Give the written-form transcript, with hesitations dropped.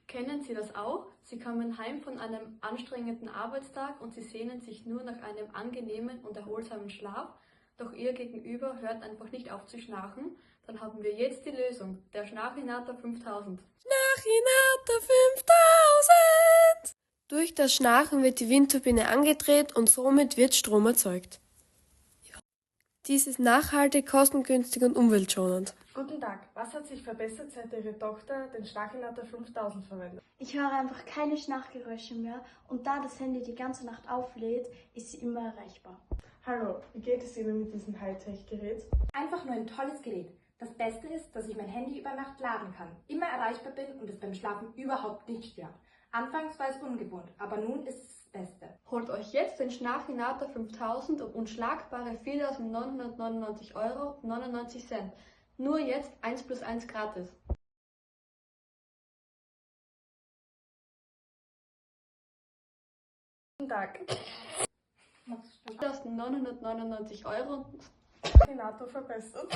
Kennen Sie das auch? Sie kommen heim von einem anstrengenden Arbeitstag und Sie sehnen sich nur nach einem angenehmen und erholsamen Schlaf, doch Ihr Gegenüber hört einfach nicht auf zu schnarchen? Dann haben wir jetzt die Lösung, der Schnarchinator 5000. Schnarchinator 5000! Durch das Schnarchen wird die Windturbine angedreht und somit wird Strom erzeugt. Dies ist nachhaltig, kostengünstig und umweltschonend. Guten Tag, was hat sich verbessert, seit Ihre Tochter den Schnarchinator 5000 verwendet? Ich höre einfach keine Schnarchgeräusche mehr und da das Handy die ganze Nacht auflädt, ist sie immer erreichbar. Hallo, wie geht es Ihnen mit diesem Hightech-Gerät? Einfach nur ein tolles Gerät. Das Beste ist, dass ich mein Handy über Nacht laden kann, immer erreichbar bin und es beim Schlafen überhaupt nicht stört. Anfangs war es ungewohnt, aber nun ist es das Beste. Holt euch jetzt den Schnarchinator 5000 um unschlagbare 4.999,99 €. Nur jetzt 1 + 1 gratis. Guten Tag, 4.999 €. Schnarchinator verbessert.